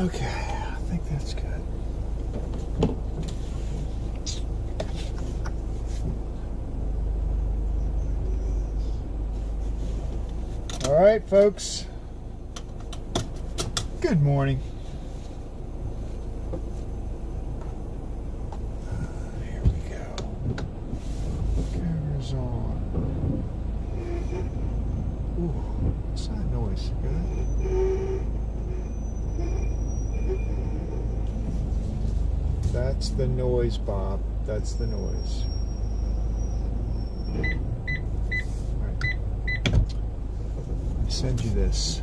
Okay, I think that's good. All right, folks. Good morning. Here we go. Camera's on. Ooh, what's that noise? Good. That's the noise, Bob. That's the noise. All right. Let me send you this.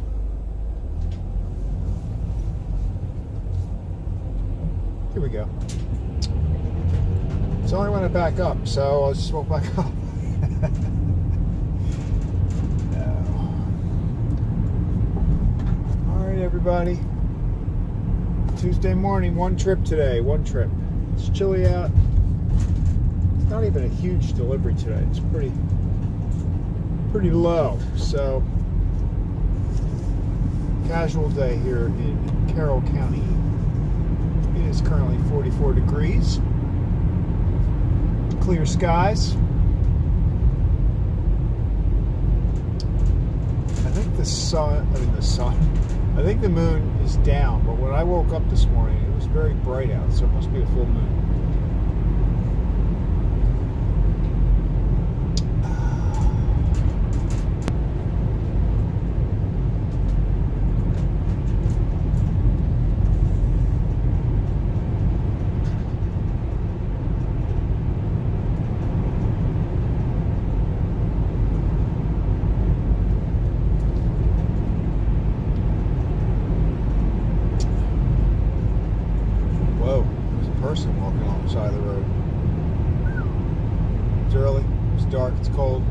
Here we go. It's only when I back up, so I'll just walk back up. No. All right, everybody. Tuesday morning, one trip today, one trip. It's chilly out. It's not even a huge delivery today. It's pretty low. So, casual day here in Carroll County. It is currently 44 degrees. Clear skies. I think I think the moon is down, but when I woke up this morning, it was very bright out, so it must be a full moon. Person walking along the side of the road. It's early, it's dark, it's cold.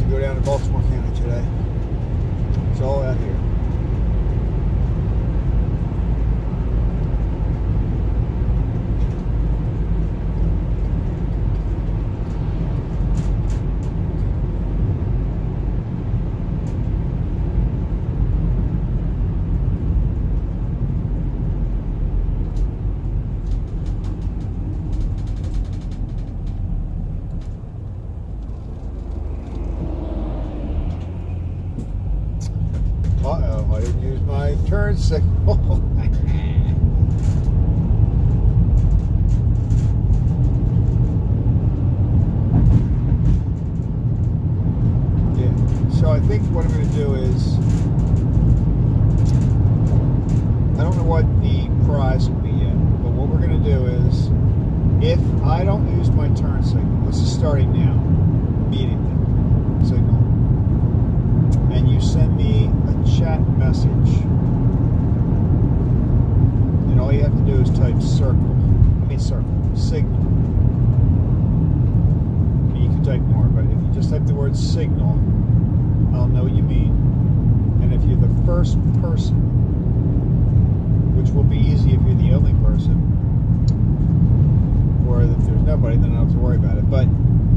Go down to Baltimore County today. It's all out here. Uh-oh, I didn't use my turn signal. Yeah, so I think what I'm going to do is, I don't know what the prize will be yet, but what we're going to do is, if I don't use my turn signal, this is starting now, immediately, signal, and you send me a chat message, and all you have to do is type signal, and you can type more, but if you just type the word signal, I'll know what you mean. And if you're the first person, which will be easy if you're the only person, or if there's nobody, then I don't have to worry about it, but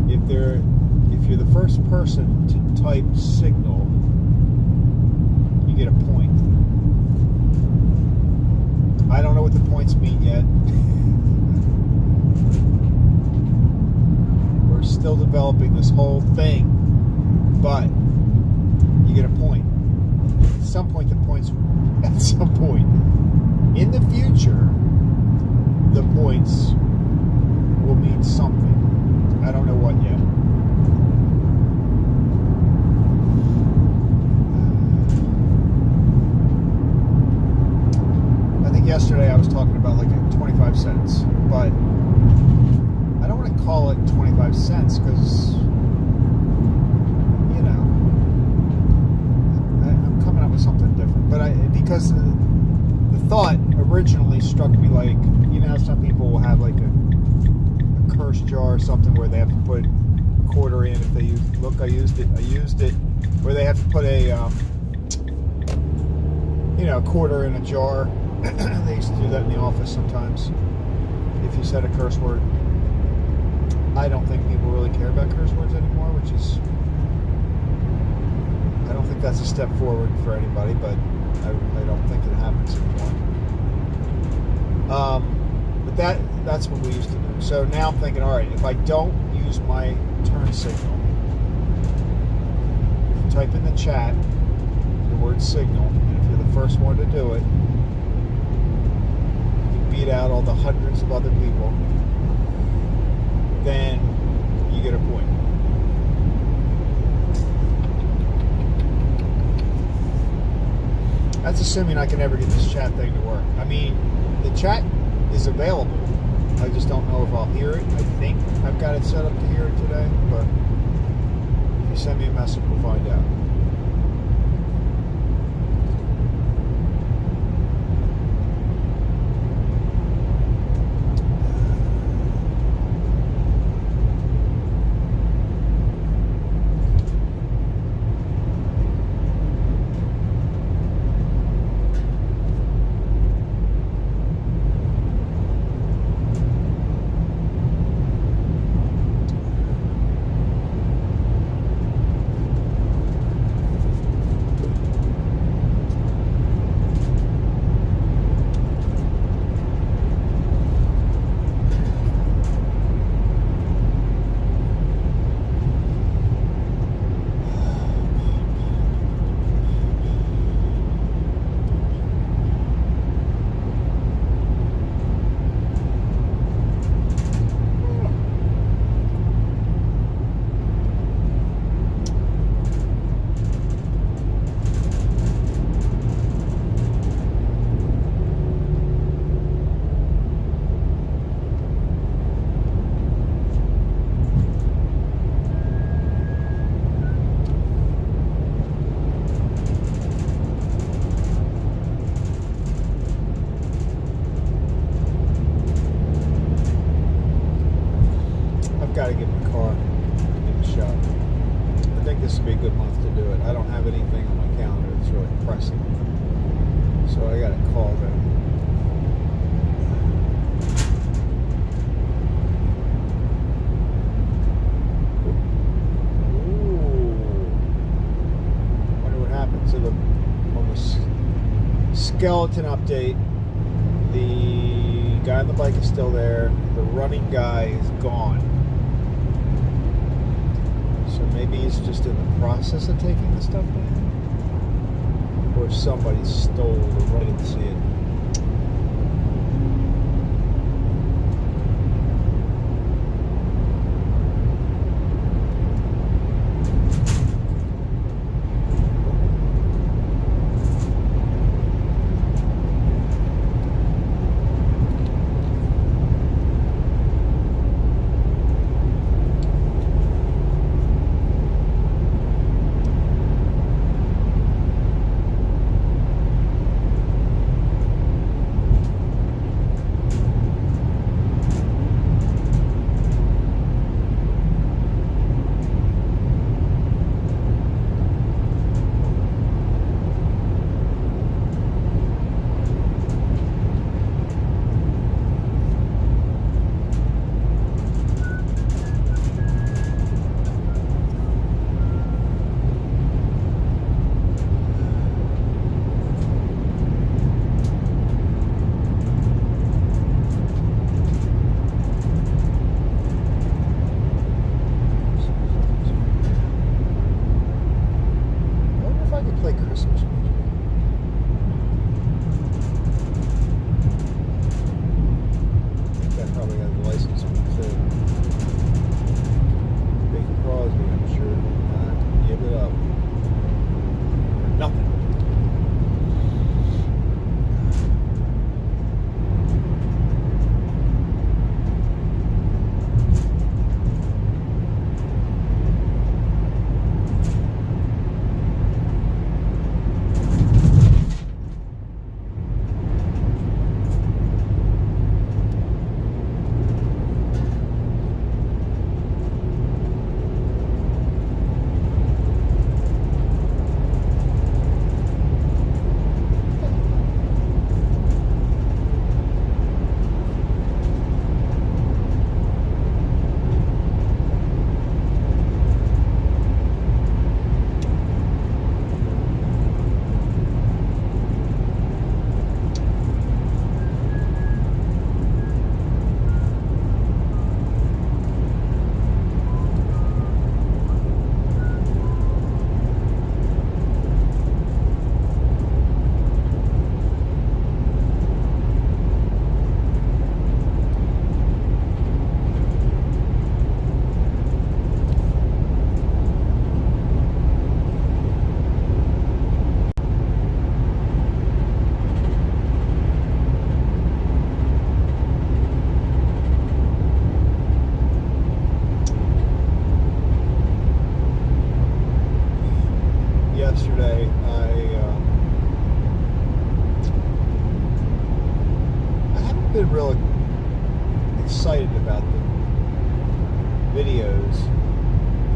if you're the first person to type signal, you get a point. I don't know what the points mean yet. We're still developing this whole thing, but you get a point. At some point, at some point in the future, the points will mean something. I don't know what yet. I think yesterday I was talking about like a 25 cents, but I don't want to call it 25 cents because, you know, I'm coming up with something different. But because the thought originally struck me like, you know, some people will have like a curse jar or something where they have to put a quarter in if they use. Look, I used it. Where they have to put a, you know, a quarter in a jar. They used to do that in the office sometimes. If you said a curse word. I don't think people really care about curse words anymore, which is, I don't think that's a step forward for anybody, but I don't think it happens anymore. But that's what we used to do. So now I'm thinking, all right, if I don't use my turn signal, if you type in the chat the word signal, and if you're the first one to do it, you beat out all the hundreds of other people, then you get a point. That's assuming I can ever get this chat thing to work. I mean, the chat is available. I just don't know if I'll hear it. I think I've got it set up to hear it today, but if you send me a message, we'll find out. Got to get my car in the shop. I think this would be a good month to do it. I don't have anything on my calendar that's really pressing, so I got to call them. Ooh, wonder what happened to on the skeleton update. The guy on the bike is still there. The running guy is gone. So maybe he's just in the process of taking the stuff down, or somebody stole it. I didn't see it.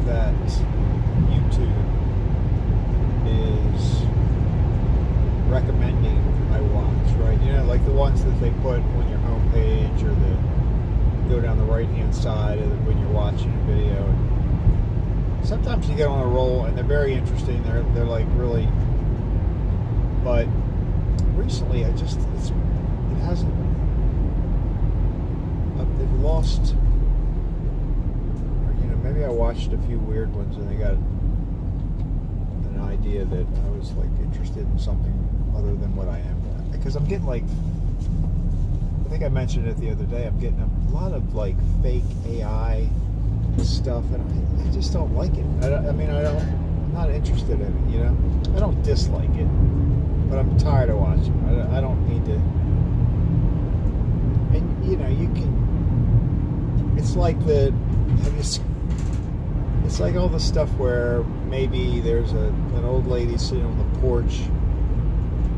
that YouTube is recommending I watch, right? You know, like the ones that they put on your homepage, or the go down the right-hand side of when you're watching a video. And sometimes you get on a roll, and they're very interesting. They're like really, but recently it hasn't. They've lost. Or, you know, maybe I watched a few weird ones, and they got an idea that I was like interested in something other than what I am, because I'm getting like, I think I mentioned it the other day, I'm getting a lot of like fake AI stuff, and I just don't like it. I'm not interested in it, you know. I don't dislike it, but I'm tired of watching it. I don't need to. And you know, you can. It's like it's like all the stuff where maybe there's an old lady sitting on the porch,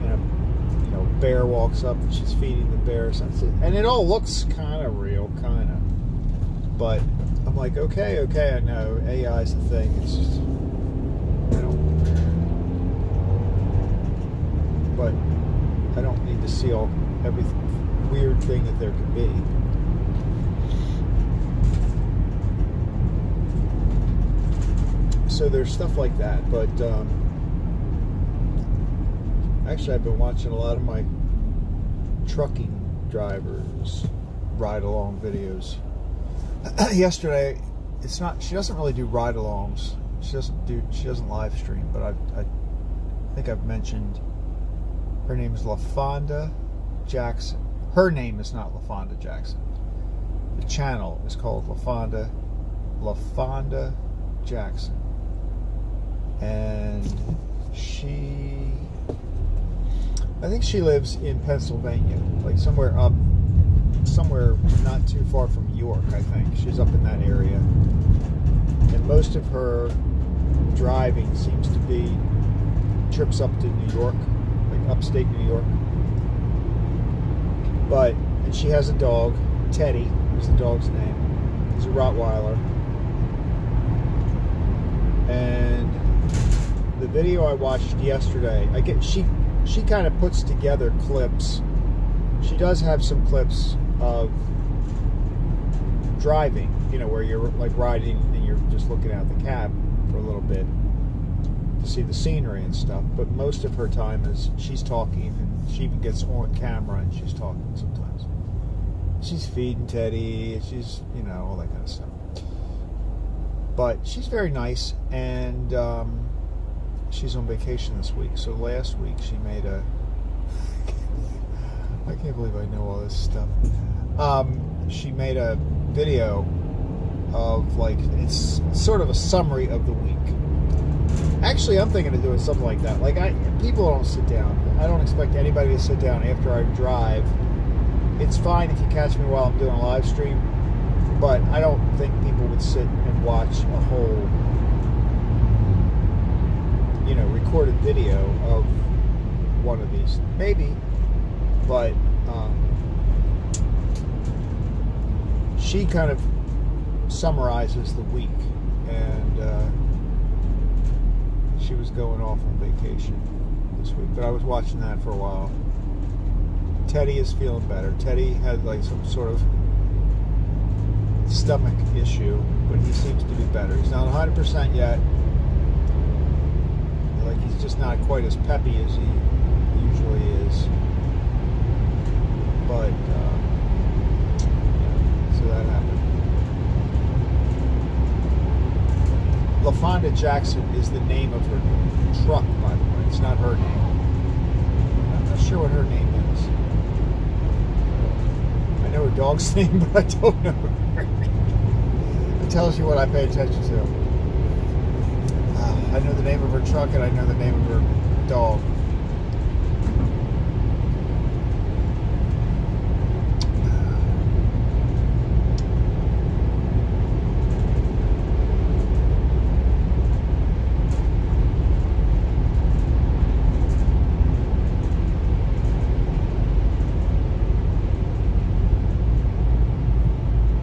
and a bear walks up and she's feeding the bear, and it all looks kind of real, kind of. But I'm like, okay, I know AI's the thing. It's just, but I don't need to see every weird thing that there could be. So there's stuff like that, but actually I've been watching a lot of my trucking drivers ride-along videos. Yesterday, she doesn't really do ride-alongs. She doesn't live stream, but I think I've mentioned her name is LaFonda Jackson. Her name is not LaFonda Jackson. The channel is called LaFonda Jackson. And I think she lives in Pennsylvania, like somewhere not too far from York, I think. She's up in that area. And most of her driving seems to be trips up to New York, like upstate New York. And she has a dog, Teddy is the dog's name. He's a Rottweiler. And the video I watched yesterday, she kind of puts together clips. She does have some clips of driving, you know, where you're like riding and you're just looking out the cab for a little bit to see the scenery and stuff. But most of her time is she's talking, and she even gets on camera and she's talking sometimes. She's feeding Teddy, she's, you know, all that kind of stuff. But she's very nice, and she's on vacation this week. So last week she made a... I can't believe I know all this stuff. She made a video of, like, it's sort of a summary of the week. Actually, I'm thinking of doing something like that. Like, people don't sit down. I don't expect anybody to sit down after I drive. It's fine if you catch me while I'm doing a live stream, but I don't think people would sit and watch a whole, you know, recorded video of one of these. Maybe, but she kind of summarizes the week, and she was going off on vacation this week, but I was watching that for a while. Teddy is feeling better. Teddy had like some sort of stomach issue, but he seems to be better. He's not 100% yet. Like, he's just not quite as peppy as he usually is. But so that happened. LaFonda Jackson is the name of her truck, by the way. It's not her name. I'm not sure what her name is. I know her dog's name, but I don't know her name. It tells you what I pay attention to. I know the name of her truck, and I know the name of her dog.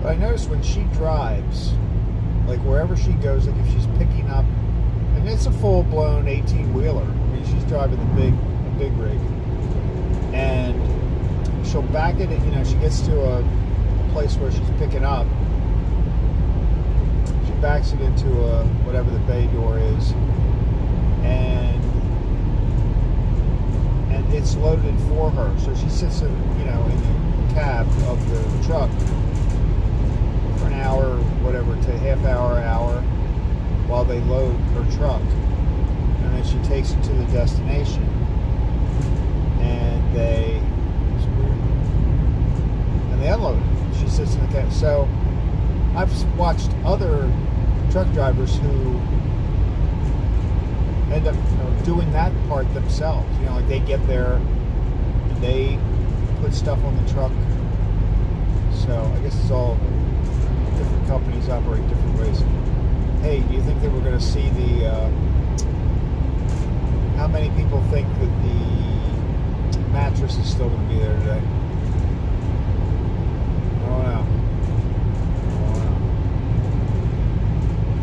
I notice when she drives, like wherever she goes, like if she's picking up, and it's a full-blown 18-wheeler. I mean, she's driving a big rig, and she'll back it. You know, she gets to a place where she's picking up. She backs it into whatever the bay door is, and it's loaded for her. So she sits in, you know, in the cab of the truck for an hour, whatever, to half hour, while they load her truck, and then she takes it to the destination, and they unload it. She sits in the cab. So I've watched other truck drivers who end up, you know, doing that part themselves. You know, like they get there and they put stuff on the truck. So I guess it's all different companies operate different ways. Hey, do you think that we're going to see the? How many people think that the mattress is still going to be there today? Oh no.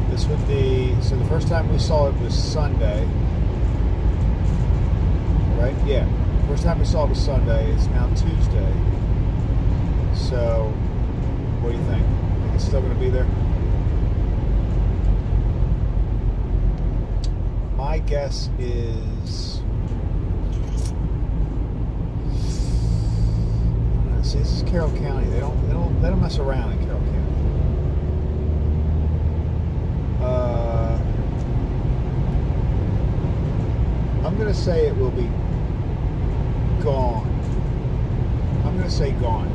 This would be, so the first time we saw it was Sunday, right? Yeah. First time we saw it was Sunday. It's now Tuesday. So, what do you think? Think it's still going to be there? My guess is, see, this is Carroll County. They don't mess around in Carroll County. I'm gonna say it will be gone. I'm gonna say gone.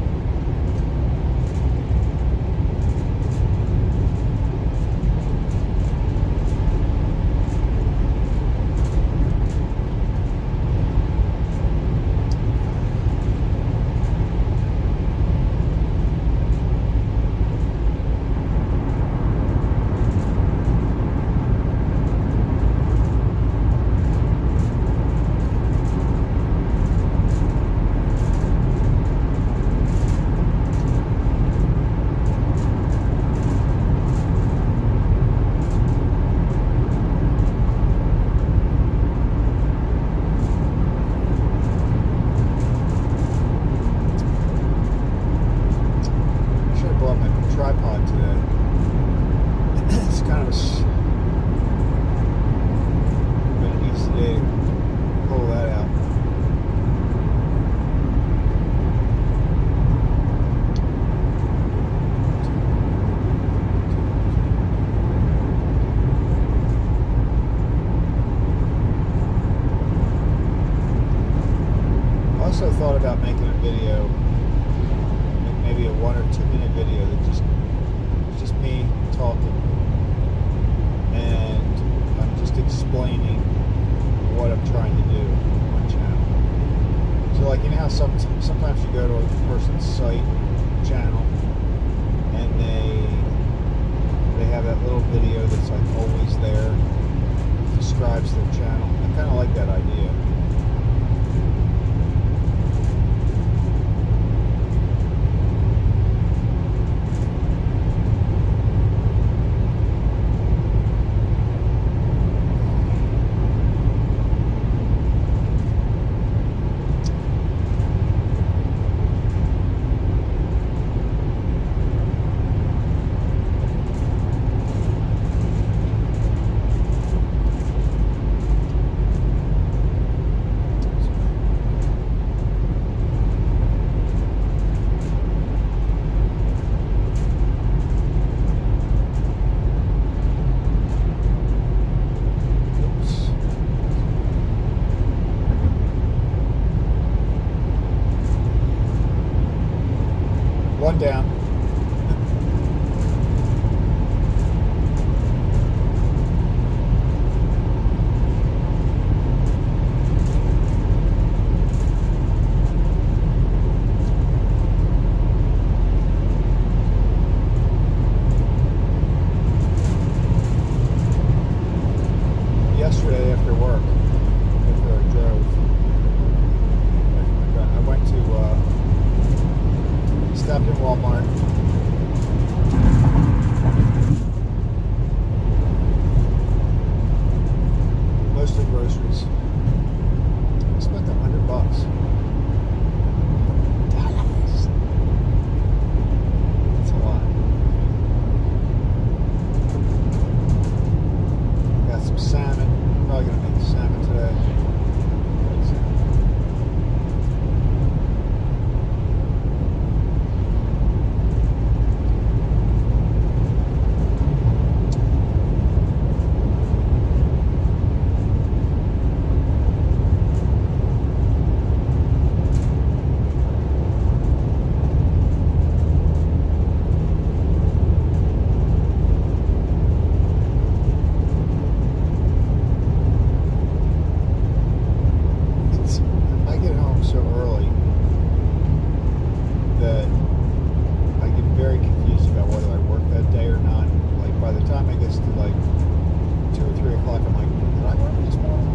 Tripod today. It's kind of been an easy day to pull that out. I also thought about making a video, maybe a 1 or 2 minute video that just me talking, and I'm just explaining what I'm trying to do on my channel. So like, you know how sometimes you go to a person's site, channel, and they have that little video that's like always there, describes their channel. I kind of like that idea. to like 2 or 3 o'clock. I'm like, did I work this morning?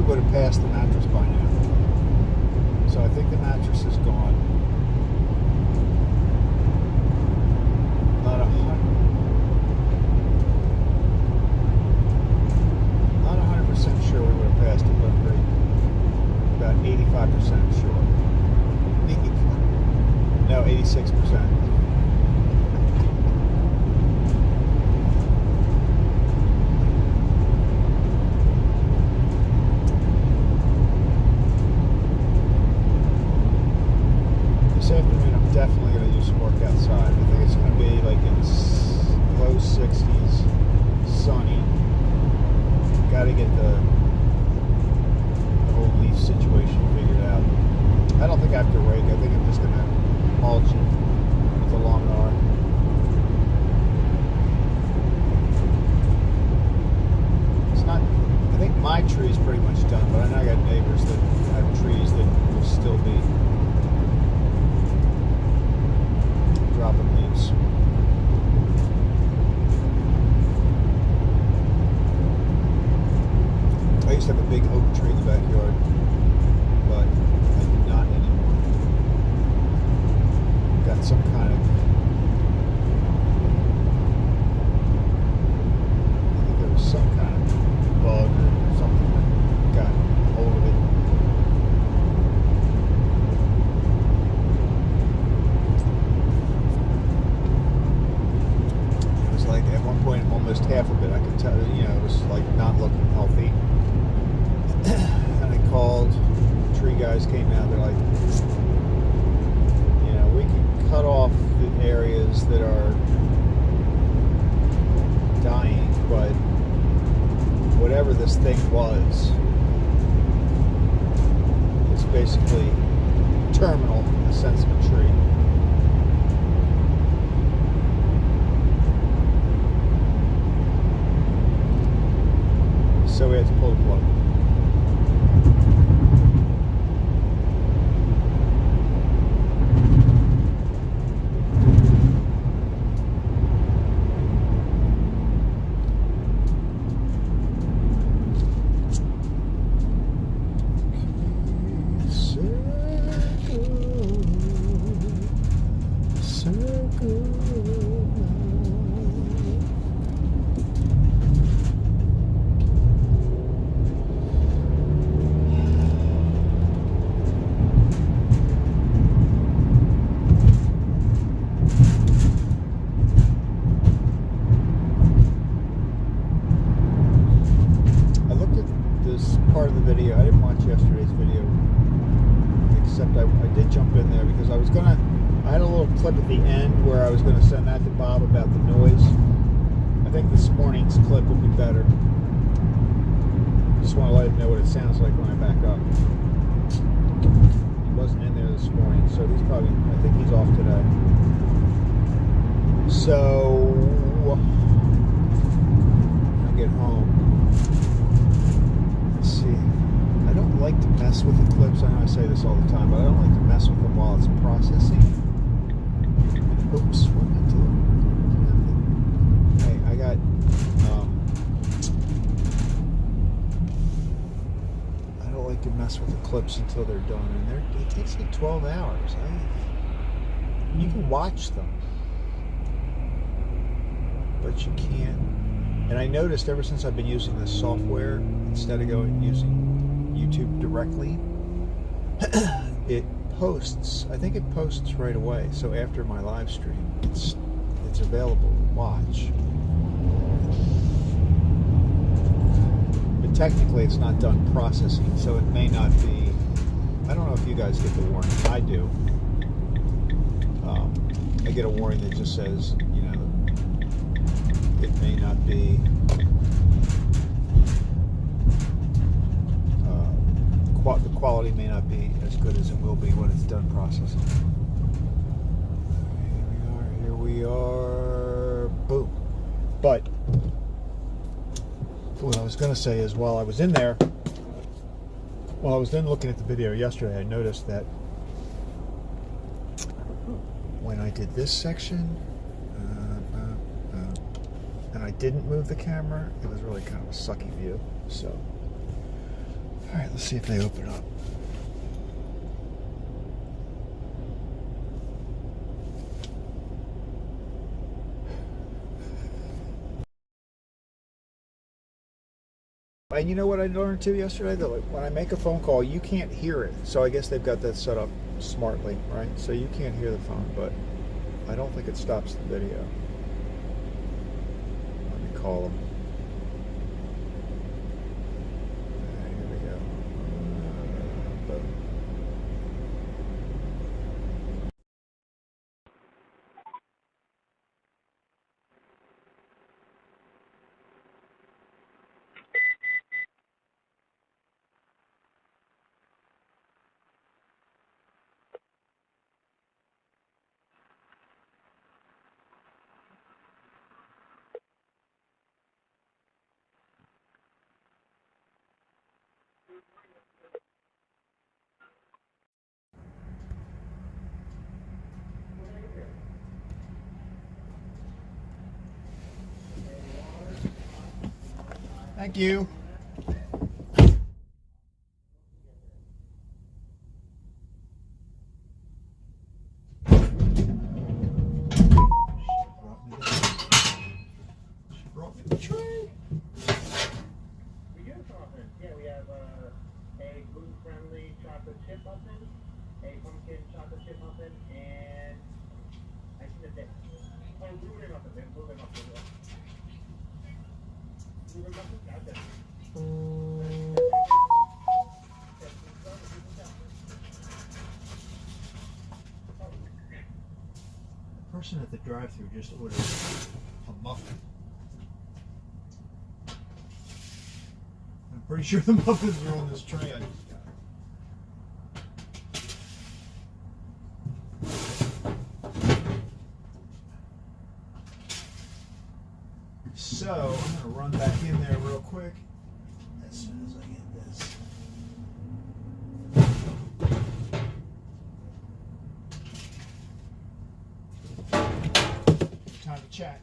Would have passed the mattress by now. So I think the mattress is gone. Not 100% sure we would have passed it, but I'm pretty about 85% sure. No, 86%. This afternoon I'm definitely going to do some work outside. I think it's going to be like in low 60s, sunny. Got to get the whole leaf situation figured out. I don't think I have to rake. I think I'm just going to mulch it with the lawnmower. It's not, I think my tree is pretty much done, but I know I got neighbors that have trees that will still be dropping leaves. I used to have a big oak tree in the backyard, but I do not anymore. Got some kind of, I think there was some kind of bug or something that got a hold of it. Like at one point, almost half of it, I could tell, it was like not looking healthy. And I called, tree guys came out, they're like, we can cut off the areas that are dying, but whatever this thing was, it's basically terminal in the sense of a tree. So we had to pull the plug. Part of the video. I didn't watch yesterday's video, except I did jump in there because I had a little clip at the end where I was going to send that to Bob about the noise. I think this morning's clip will be better. Just want to let him know what it sounds like when I back up. He wasn't in there this morning, so I think he's off today. So when I get home, I don't like to mess with the clips. I know I say this all the time, but I don't like to mess with them while it's processing. Oops, what am I doing? Hey, I got I don't like to mess with the clips until they're done, and it takes like 12 hours. You can watch them, but you can't. And I noticed ever since I've been using this software, instead of using YouTube directly, it posts. I think it posts right away. So after my live stream, it's available to watch. But technically, it's not done processing, so it may not be. I don't know if you guys get the warning. I do. I get a warning that just says, it may not be the quality may not be as good as it will be when it's done processing. Here we are. Boom. But what I was going to say is, while I was in there, while I was then looking at the video yesterday, I noticed that when I did this section, and I didn't move the camera, it was really kind of a sucky view. So, all right, let's see if they open up. And you know what I learned too yesterday? That like, when I make a phone call, you can't hear it. So I guess they've got that set up smartly, right? So you can't hear the phone, but I don't think it stops the video. Let me call them. Here we go. Boom. Thank you. She brought me the tray. We do muffins. Yeah, we have a gluten-friendly chocolate chip muffin, a pumpkin chocolate chip muffin, and I think that's it. Oh, blueberry muffin. We have blueberry muffin as well. Blueberry muffin? That's it. The person at the drive-thru just ordered a muffin. I'm pretty sure the muffins are on this tray I just got. So I'm going to run back in there real quick as soon as I get this. Time to chat.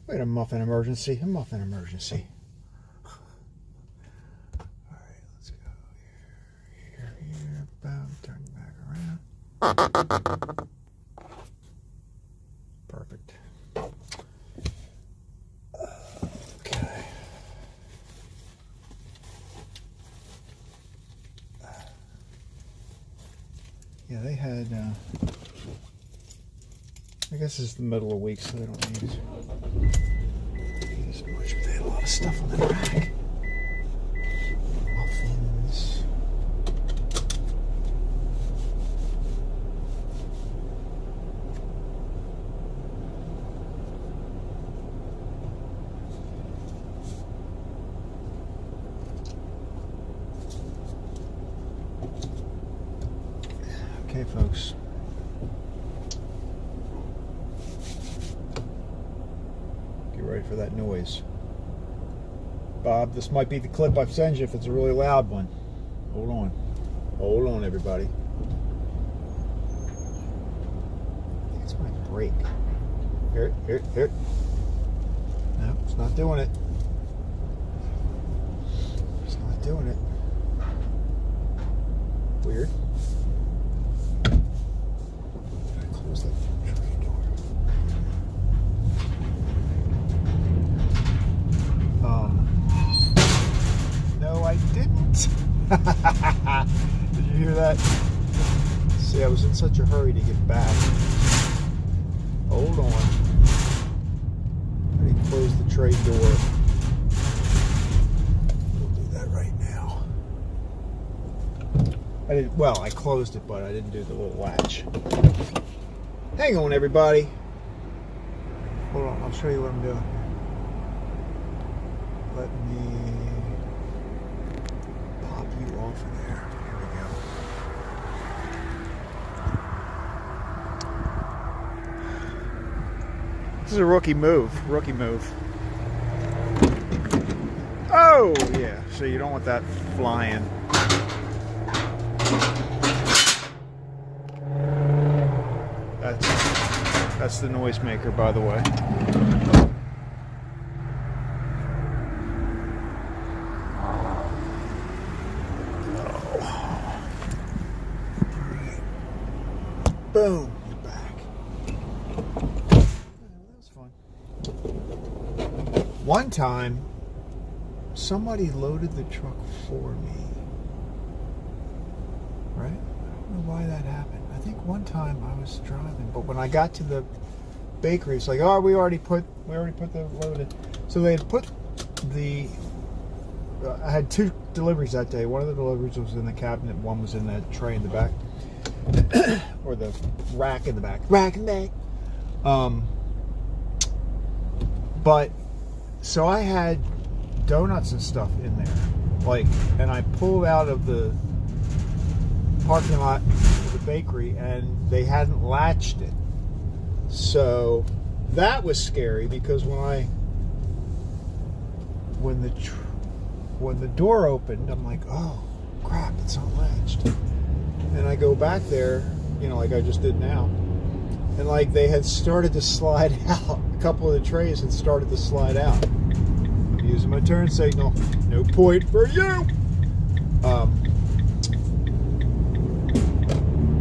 We had a muffin emergency. A muffin emergency. All right, let's go here. Boom, turn back around. Perfect. Okay. Yeah, they had. I guess it's the middle of the week, so they don't need as much, but they had a lot of stuff on the rack. Okay, folks. Get ready for that noise. Bob, this might be the clip I've sent you if it's a really loud one. Hold on. Hold on, everybody. I think it's my brake. Here. No, it's not doing it. It's not doing it. Weird. Gotta close that train door. No, I didn't. Did you hear that? See, I was in such a hurry to get back. Hold on. I didn't close the tray door. We'll do that right now. I closed it, but I didn't do the little latch. Hang on, everybody. Hold on, I'll show you what I'm doing. Let me pop you off of there. Here we go. This is a rookie move. Oh, yeah. So you don't want that flying. That's the noisemaker, by the way. Boom, you're back. That was fun. One time, somebody loaded the truck for me. Right? I don't know why that happened. I think one time I was driving, but when I got to the bakery, it's like, oh, we already put the load in. So they had put the. I had 2 deliveries that day. One of the deliveries was in the cabinet. One was in that tray in the back. Or the rack in the back. But so I had donuts and stuff in there, and I pulled out of the parking lot of the bakery, and they hadn't latched it. So that was scary because when the door opened, I'm like, oh crap, it's unlatched. And I go back there, like I just did now, and they had started to slide out. A couple of the trays had started to slide out. I'm using my turn signal. No point for you.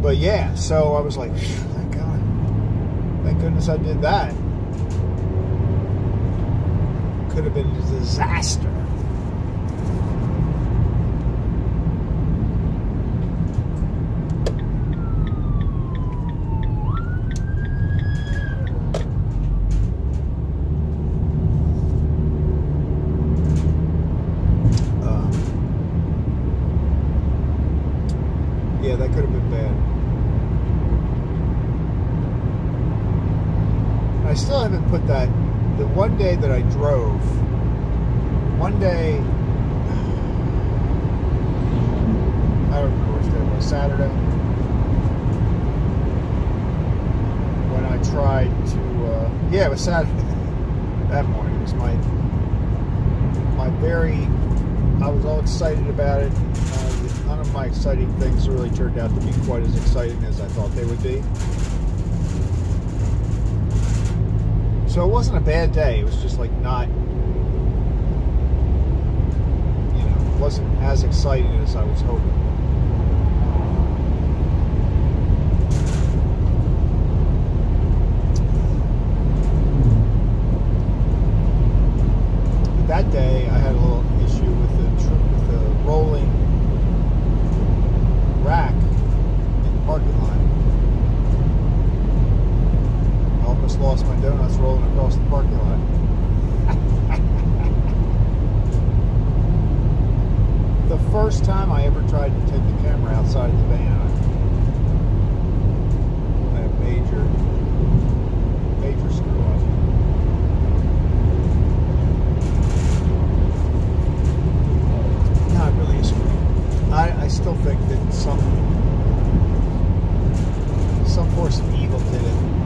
But yeah, so I was like, thank God. Thank goodness I did that. Could have been a disaster. Yeah, that could have been bad. I still haven't put that. The one day that I drove, I don't remember which day it was, Saturday, when I tried to, it was Saturday, that morning. It was I was all excited about it. None of my exciting things really turned out to be quite as exciting as I thought they would be. So it wasn't a bad day. It was just not, it wasn't as exciting as I was hoping. But that day I had a little issue with the rolling rack in the parking lot. I almost lost my donuts rolling across the parking lot. The first time I ever tried to take the camera outside the van, I had a major screw up. Not really a screw. I still think that course, Evil did it.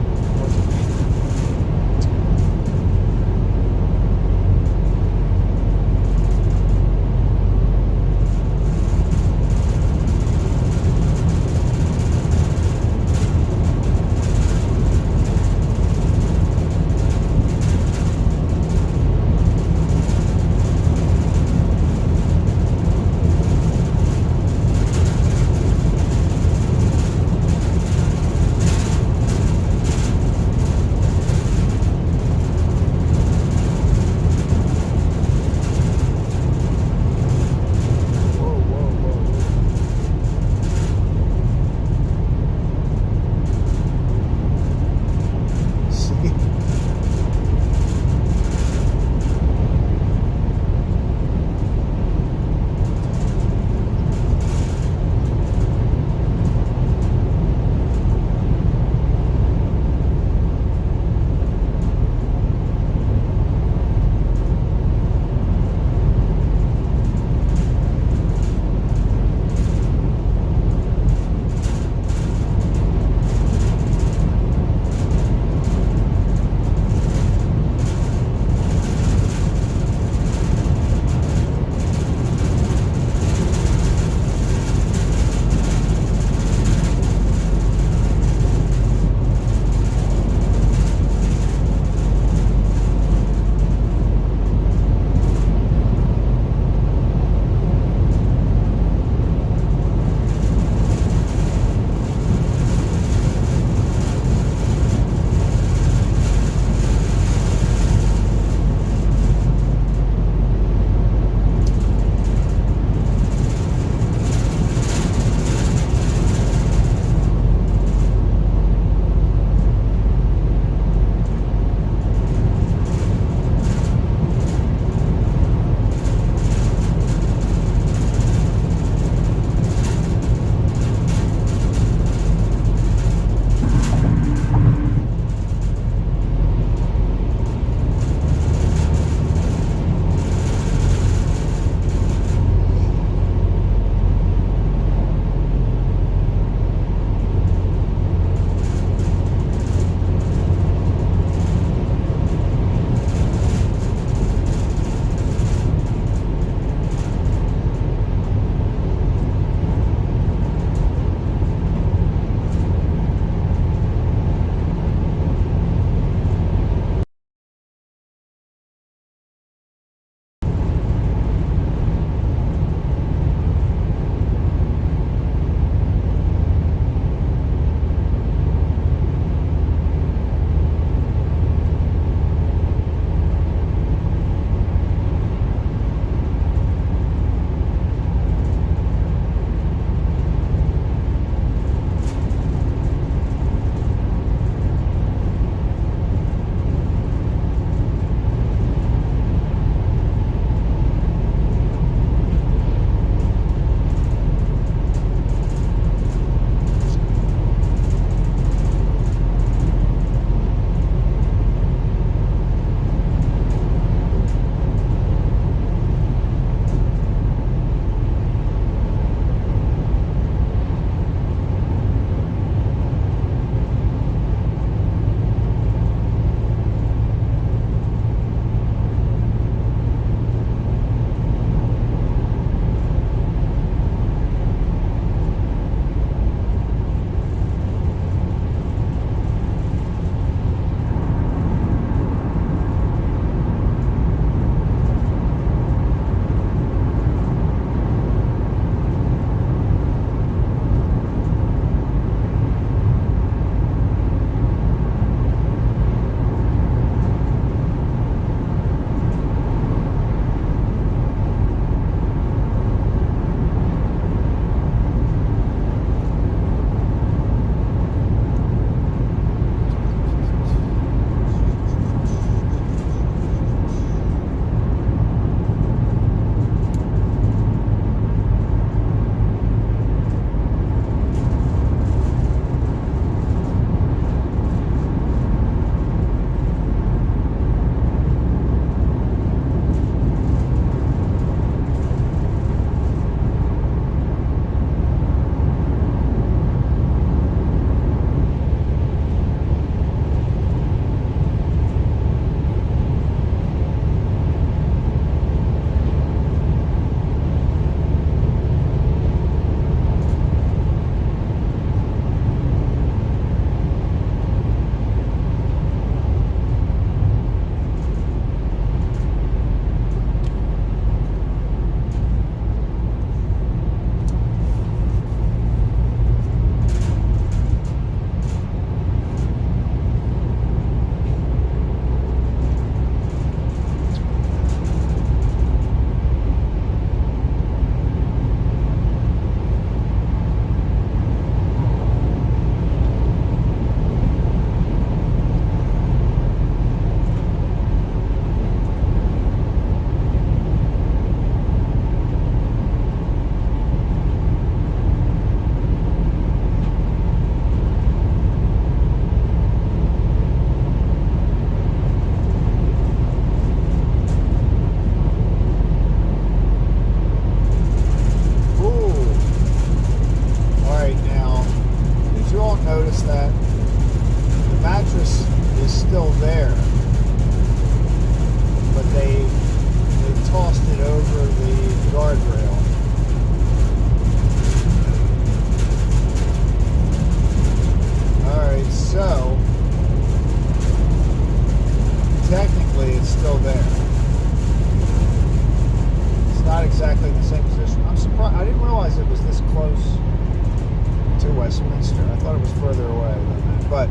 Westminster. I thought it was further away than that. But,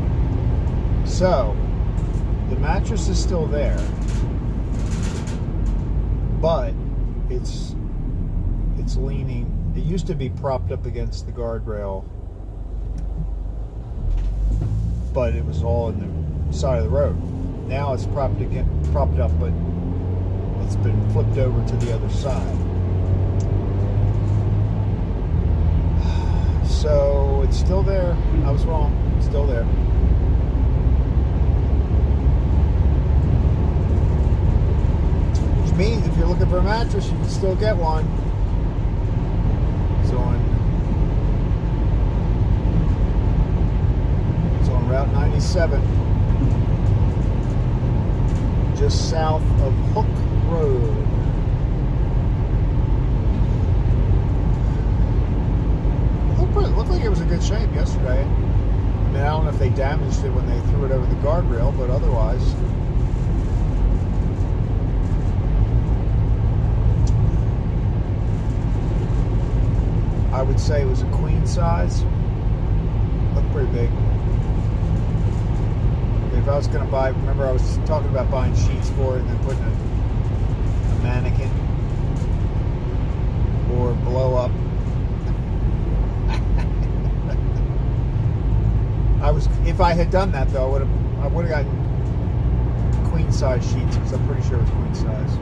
so, the mattress is still there. But, it's leaning. It used to be propped up against the guardrail. But it was all in the side of the road. Now it's propped up, but it's been flipped over to the other side. So it's still there. I was wrong. It's still there. Which means if you're looking for a mattress, you can still get one. It's on Route 97, just south of Hook Road. It looked like it was in good shape yesterday. I mean, I don't know if they damaged it when they threw it over the guardrail, but otherwise. I would say it was a queen size. Looked pretty big. If I was going to buy, remember I was talking about buying sheets for it and then putting a mannequin or blow up. If I had done that though, I would have gotten queen size sheets because I'm pretty sure it was queen size.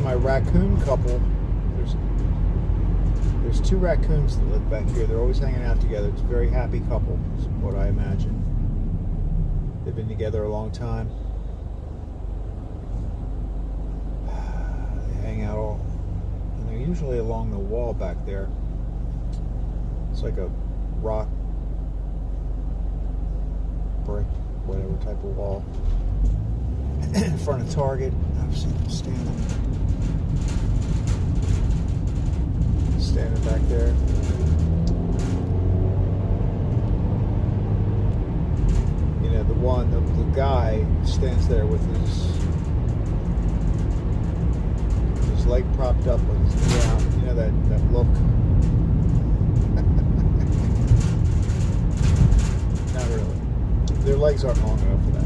My raccoon couple. There's two raccoons that live back here. They're always hanging out together. It's a very happy couple, is what I imagine. They've been together a long time. They hang out all, and they're usually along the wall back there. It's like a rock, brick, whatever type of wall. In front of Target. I've seen them standing back there. You know, the guy stands there with his leg propped up with his knee out. You know that look. Not really. Their legs aren't long enough for that.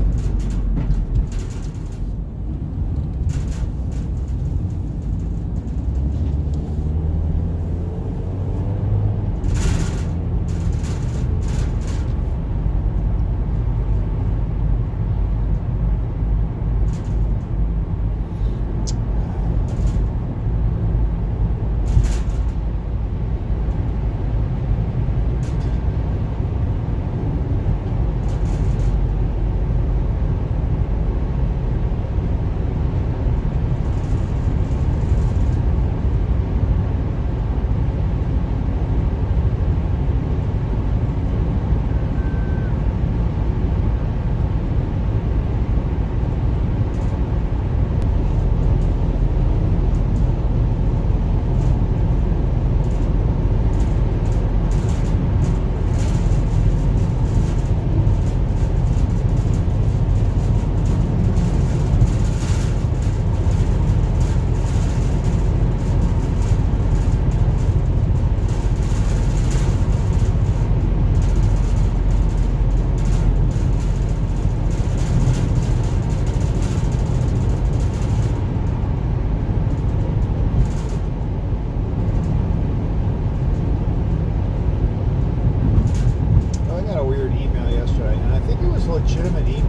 a legitimate email.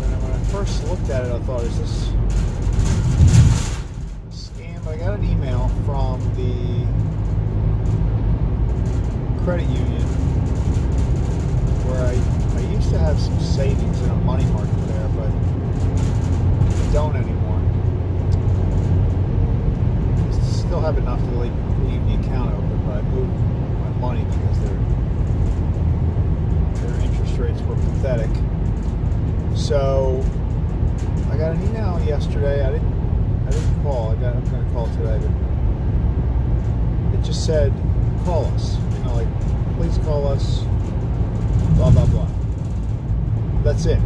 And when I first looked at it, I thought, is this a scam? I got an email from the credit union where I used to have some savings in a money market there, but I don't anymore. I still have enough to leave the account open, but I moved my money because their interest rates were pathetic. So I got an email yesterday. I didn't call. I'm going to call today, but it just said, call us. Like, please call us, blah, blah, blah. That's it. I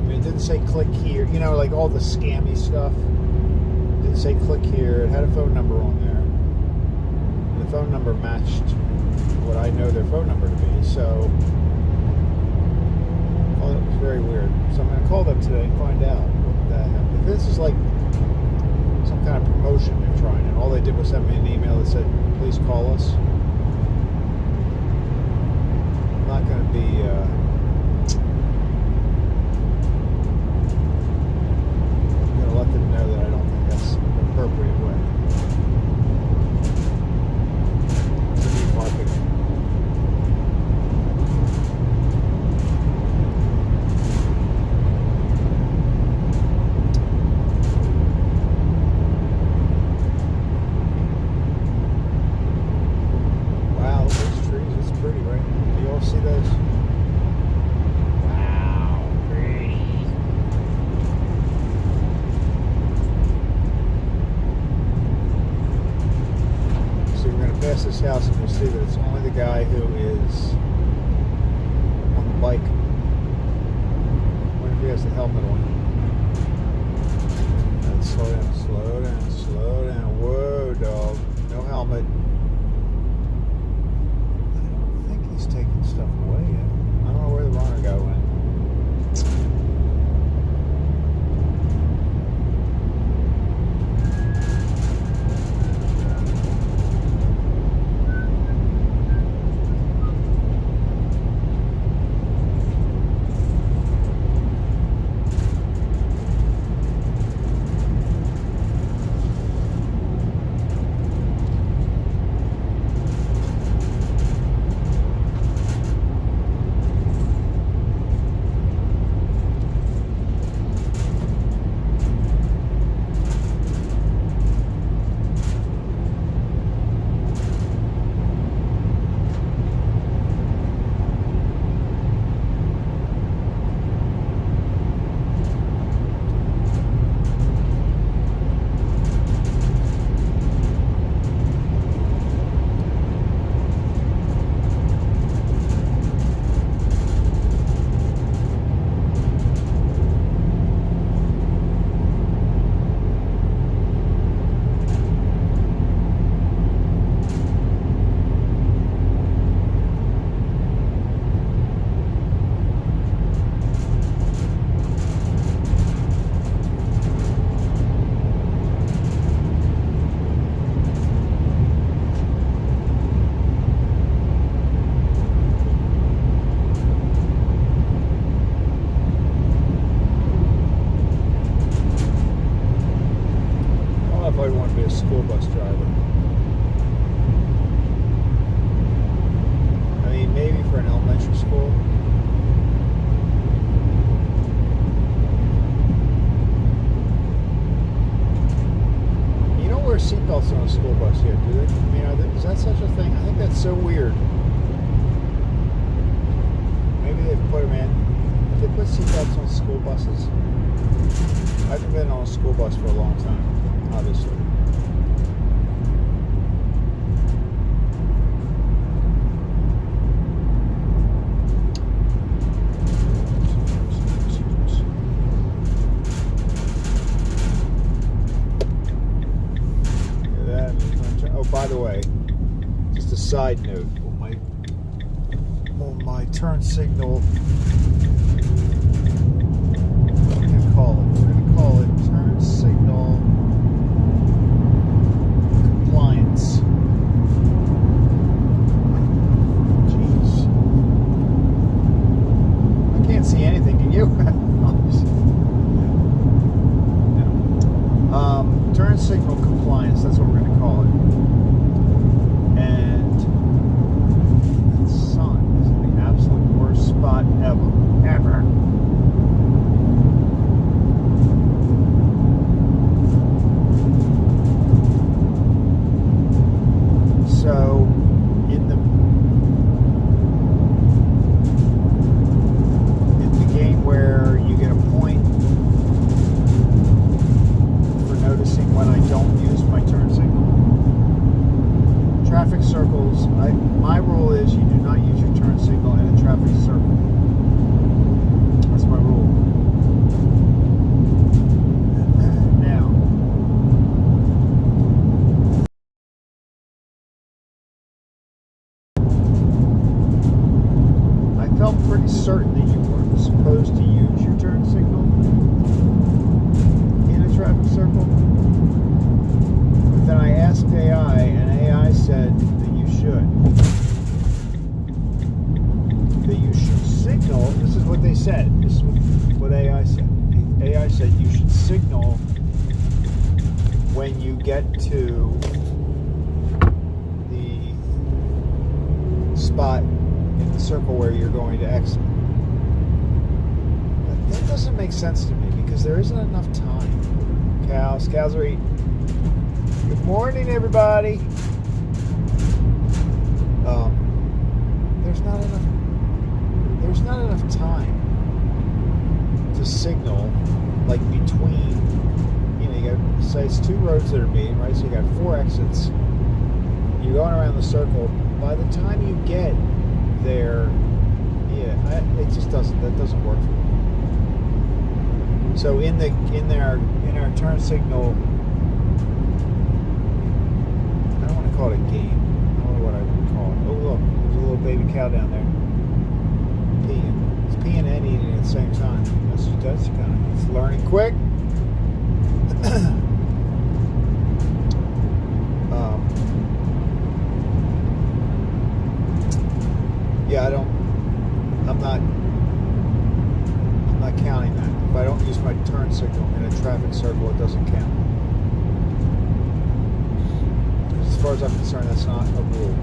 mean, it didn't say click here. Like all the scammy stuff. It didn't say click here. It had a phone number on there. And the phone number matched what I know their phone number to be. So I thought it was very weird. So I'm going to call them today and find out what the heck. If this is like some kind of promotion they're trying, and all they did was send me an email that said, please call us. Not going to be I'm going to let them know that I don't think that's an appropriate way to be marketing. Wow, those trees, it's pretty, right? You all see those? Wow, pretty. So we're going to pass this house and we'll see that it's only the guy who is on the bike. I wonder if he has the helmet on. Let's slow down, slow down, slow down. Whoa, dog. No helmet. He's taking stuff away yet. I don't know where the runner guy went. School bus driver. I mean, maybe for an elementary school. You don't wear seatbelts on a school bus yet, do they? I mean, is that such a thing? I think that's so weird. Maybe they've put them in. If they put seatbelts on school buses, I haven't been on a school bus for a long time, obviously. By the way, just a side note, on my turn signal, what are we going to call it? We're going to call it turn signal compliance. Jeez. felt pretty certain that you weren't supposed to use your turn signal in a traffic circle. But then I asked AI, and AI said that you should. That you should signal. This is what they said. This is what AI said. AI said you should signal when you get to the spot in the circle where you're going to exit. But that doesn't make sense to me because there isn't enough time. Cows are eating. Good morning, everybody. There's not enough time to signal, like between, you got, say it's 2 roads that are meeting, right? So you got 4 exits. You're going around the circle. By the time you get there, it just doesn't work for me. So in our turn signal, I don't want to call it a game. I don't know what I would call it. Oh look, there's a little baby cow down there peeing. It's peeing and eating at the same time. That's kind of, it's learning quick. I'm not counting that. If I don't use my turn signal in a traffic circle, it doesn't count. As far as I'm concerned, that's not a rule.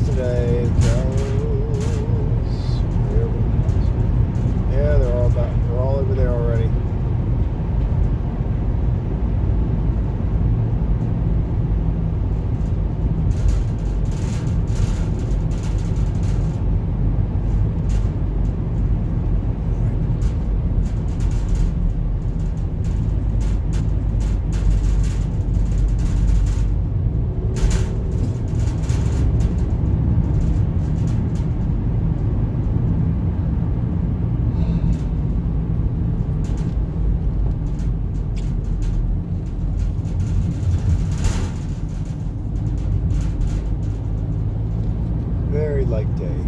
Today, yeah, they're all over there already. Very light day.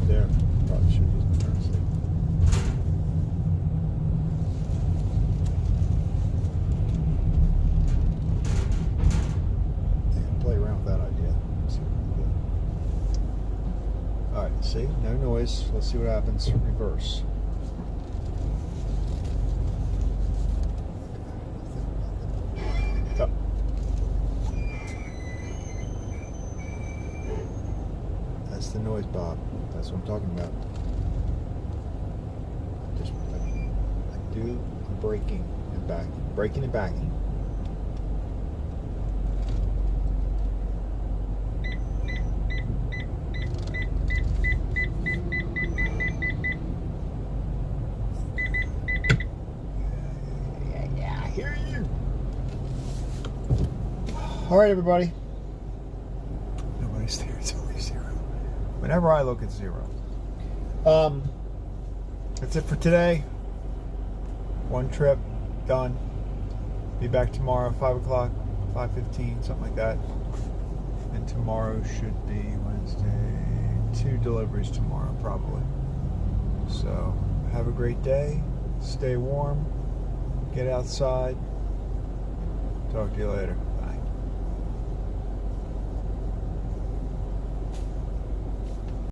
There, probably should use my turn signal. Play around with that idea. See what we do. Alright, see? No noise. Let's see what happens. Reverse. Up. That's the noise, Bob. That's what I'm talking about. I do braking and backing. Braking and backing. All right, everybody. Nobody's there. It's always 0. Whenever I look, it's 0. That's it for today. One trip done. Be back tomorrow, 5 o'clock, 5:15, something like that. And tomorrow should be Wednesday. 2 deliveries tomorrow, probably. So have a great day. Stay warm. Get outside. Talk to you later.